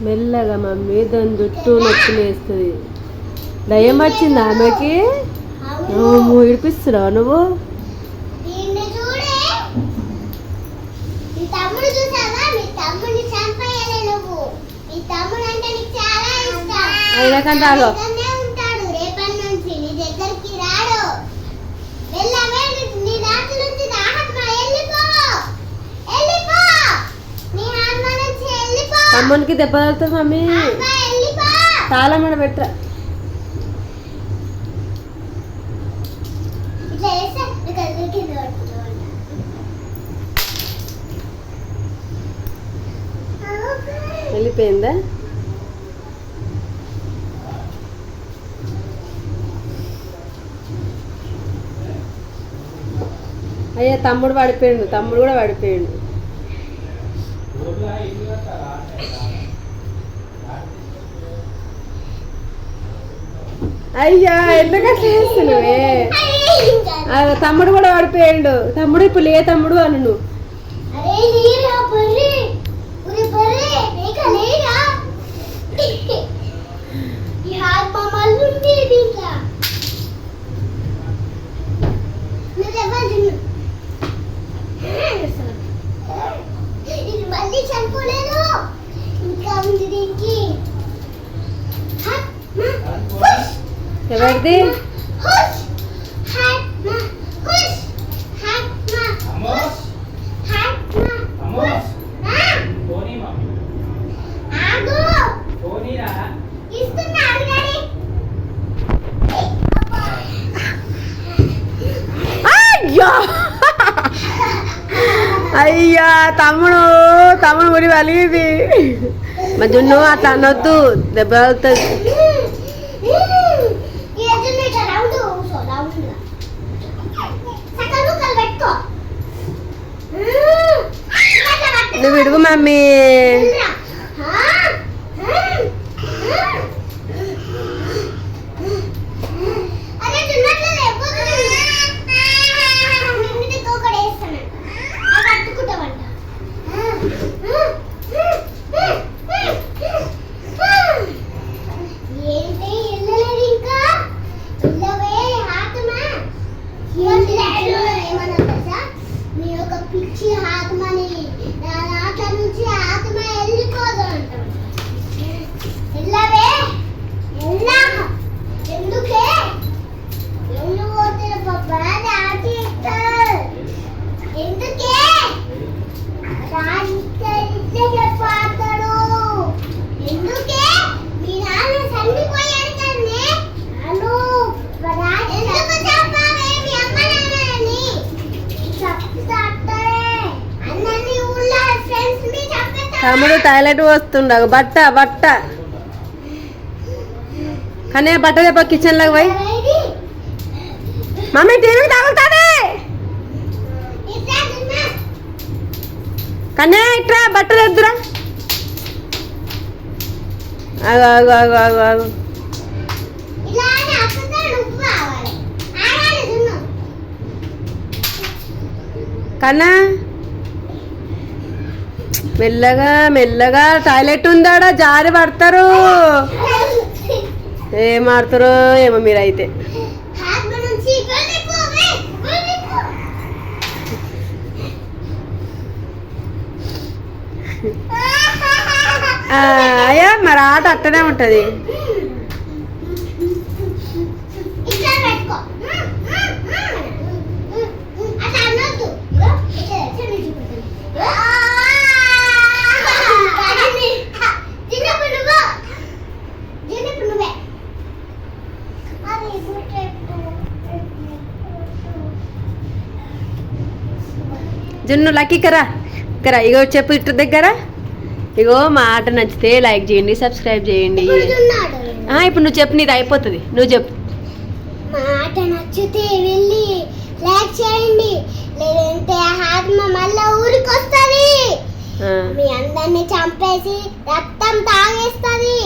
మెల్లగా మమ్మీ దాని జుట్టు నొప్పులేస్తుంది. దయ్యం వచ్చింది ఆమెకి. ఇడిపిస్తున్నావు నువ్వు? అయినాకంటే తమ్మునికి దెబ్బ తగులుతుంది మమ్మీ. తాళం మీద పెట్టరా. వెళ్ళిపోయిందా? అయ్యా తమ్ముడు పడిపోయాడు. తమ్ముడు కూడా పడిపోయాడు. అయ్యా ఎందుకట్లా చేస్తున్నావే? తమ్ముడు కూడా పడిపోయాడు. తమ్ముడు ఇప్పుడు లే తమ్ముడు అను నువ్వు. ఎవరిది? అయ్యా తమ్ముడు ఊరి వలిగింది. మా జున్ను అట్లా అనొద్దు, దెబ్బ అవుతుంది. నువ్వు విడుగు మమ్మీ. తమ్ముడు టాయిలెట్ వస్తుండ. బట్ట కానీ బట్ట చెప్ప కిచెన్ లోకి పోయి. మమ్మీ టీవీ తగులుతానే కన్యా ఇట్రా బట్టలు ఎద్దురా. ఆగు కన్నా మెల్లగా టాయిలెట్ ఉందాడా, జారి పడతారు. ఏం ఆడతారో ఏమో మీరైతే. అయ్యా మరి ఆట అట్టనే ఉంటుంది. జున్ను లక్కీ కరా ఇగో చెప్పు ఇటు దగ్గర. ఇగో మా ఆట నచ్చితే లైక్ చేయండి, సబ్స్క్రైబ్ చేయండి. ఇప్పుడు నువ్వు చెప్పు, నీది అయిపోతుంది. నువ్వు చెప్పు. మా ఆట నచ్చితే వెళ్ళి లైక్ చేయండి, లేదంటే ఆత్మ మళ్ళా ఊరికి వస్తుంది, మీ అందరిని చంపేసి రక్తం తాగేస్తుంది.